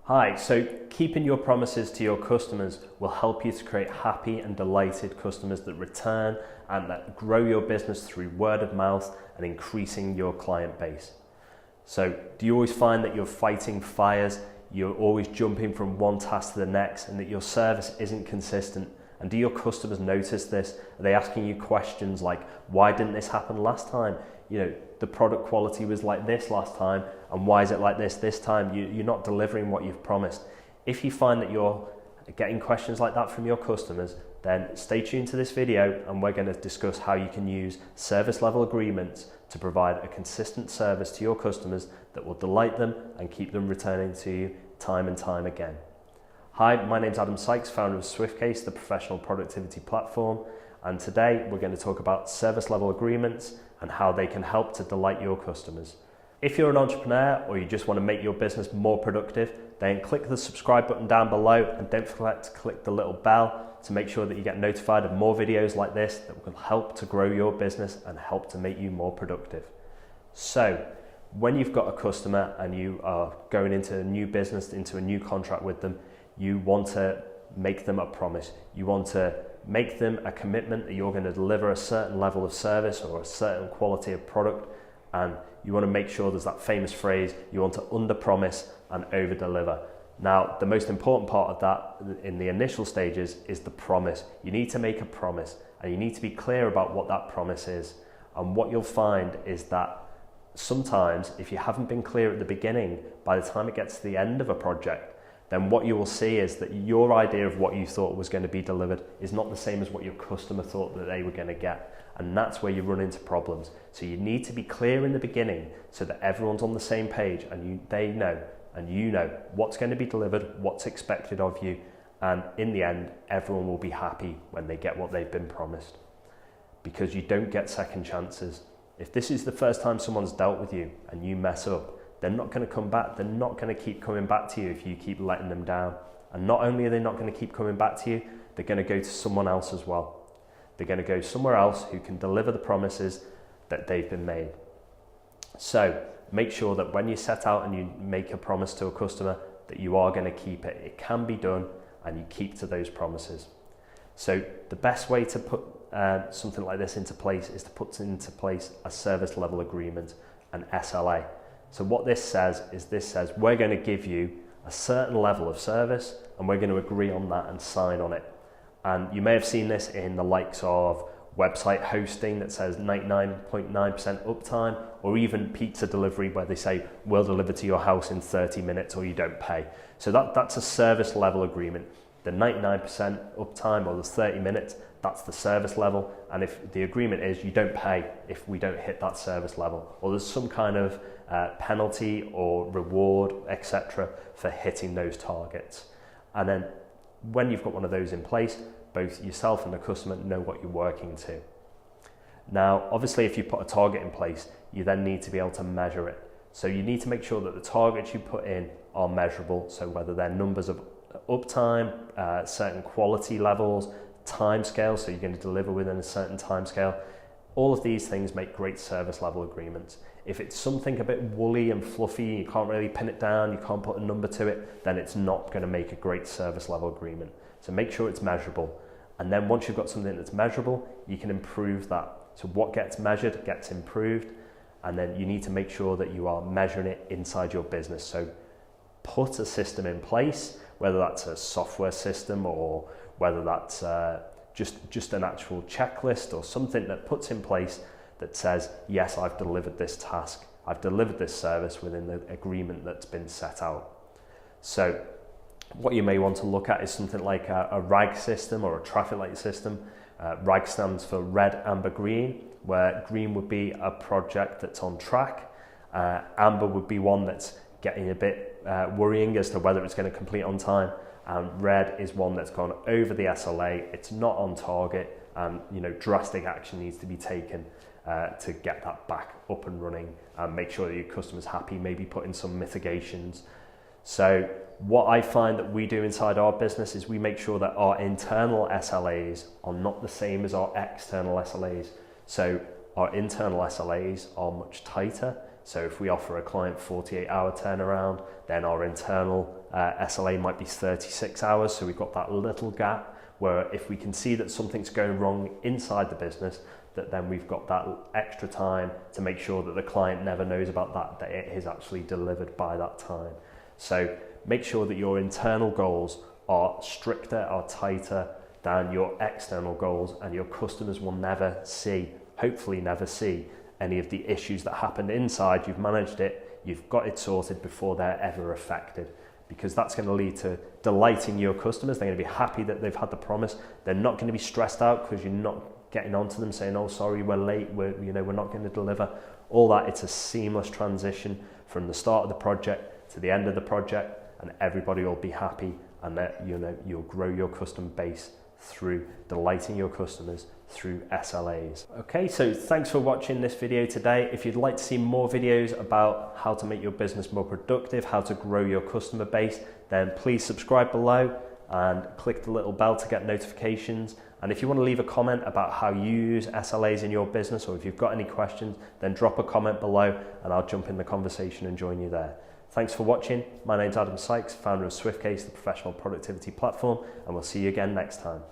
Hi, so keeping your promises to your customers will help you to create happy and delighted customers that return and that grow your business through word of mouth and increasing your client base. So do you always find that you're fighting fires, you're always jumping from one task to the next, and that your service isn't consistent? And do your customers notice this? Are they asking you questions like, why didn't this happen last time? The product quality was like this last time, and why is it like this time? You're not delivering what you've promised. If you find that you're getting questions like that from your customers, then stay tuned to this video and we're going to discuss how you can use service level agreements to provide a consistent service to your customers that will delight them and keep them returning to you time and time again. Hi, my name's Adam Sykes, founder of SwiftCase, the professional productivity platform, and today we're going to talk about service level agreements and how they can help to delight your customers. If you're an entrepreneur or you just want to make your business more productive, then click the subscribe button down below and don't forget to click the little bell to make sure that you get notified of more videos like this that will help to grow your business and help to make you more productive. So, when you've got a customer and you are going into a new business, into a new contract with them, you want to make them a promise. You want to make them a commitment that you're going to deliver a certain level of service or a certain quality of product, and you want to make sure there's that famous phrase, you want to under promise and over deliver. Now, the most important part of that in the initial stages is the promise. You need to make a promise and you need to be clear about what that promise is. And what you'll find is that sometimes if you haven't been clear at the beginning, by the time it gets to the end of a project, then what you will see is that your idea of what you thought was going to be delivered is not the same as what your customer thought that they were going to get. And that's where you run into problems. So you need to be clear in the beginning so that everyone's on the same page and they know and you know what's going to be delivered, what's expected of you. And in the end, everyone will be happy when they get what they've been promised. Because you don't get second chances. If this is the first time someone's dealt with you and you mess up, they're not going to come back. They're not going to keep coming back to you if you keep letting them down. And not only are they not going to keep coming back to you, they're going to go to someone else as well. They're going to go somewhere else who can deliver the promises that they've been made. So make sure that when you set out and you make a promise to a customer that you are going to keep it. It can be done and you keep to those promises. So the best way to put something like this into place is to put into place a service level agreement, an SLA. So what this says is we're going to give you a certain level of service and we're going to agree on that and sign on it. And you may have seen this in the likes of website hosting that says 99.9% uptime, or even pizza delivery where they say we'll deliver to your house in 30 minutes or you don't pay. So that's a service level agreement. The 99% uptime or the 30 minutes, that's the service level. And if the agreement is you don't pay if we don't hit that service level, or there's some kind of penalty or reward, etc., for hitting those targets. And then when you've got one of those in place, both yourself and the customer know what you're working to. Now, obviously, if you put a target in place, you then need to be able to measure it. So you need to make sure that the targets you put in are measurable. So whether they're numbers of uptime, certain quality levels, time scale, so you're going to deliver within a certain time scale. All of these things make great service level agreements. If it's something a bit woolly and fluffy, you can't really pin it down, you can't put a number to it, then it's not going to make a great service level agreement. So make sure it's measurable. And then once you've got something that's measurable, you can improve that. So what gets measured gets improved. And then you need to make sure that you are measuring it inside your business. So put a system in place, whether that's a software system or whether that's just an actual checklist or something that puts in place that says, yes, I've delivered this task, I've delivered this service within the agreement that's been set out. So what you may want to look at is something like a RAG system or a traffic light system. RAG stands for red, amber, green, where green would be a project that's on track. Amber would be one that's getting a bit worrying as to whether it's going to complete on time. And red is one that's gone over the SLA, it's not on target, and drastic action needs to be taken to get that back up and running and make sure that your customer's happy, maybe put in some mitigations. So what I find that we do inside our business is we make sure that our internal SLAs are not the same as our external SLAs. So our internal SLAs are much tighter. So if we offer a client 48-hour turnaround, then our internal SLA might be 36 hours. So we've got that little gap where if we can see that something's going wrong inside the business, that then we've got that extra time to make sure that the client never knows about that it is actually delivered by that time. So make sure that your internal goals are stricter, are tighter than your external goals, and your customers will never see, hopefully never see, any of the issues that happened inside. You've managed it, you've got it sorted before they're ever affected, because that's going to lead to delighting your customers. They're going to be happy that they've had the promise. They're not going to be stressed out because you're not getting onto them saying, oh, sorry, we're late, we're not going to deliver. All that, it's a seamless transition from the start of the project to the end of the project, and everybody will be happy, and that you'll grow your customer base through delighting your customers through SLAs. Okay, so thanks for watching this video today. If you'd like to see more videos about how to make your business more productive, how to grow your customer base, then please subscribe below and click the little bell to get notifications. And if you want to leave a comment about how you use SLAs in your business, or if you've got any questions, then drop a comment below and I'll jump in the conversation and join you there. Thanks for watching. My name's Adam Sykes, founder of SwiftCase, the professional productivity platform, and we'll see you again next time.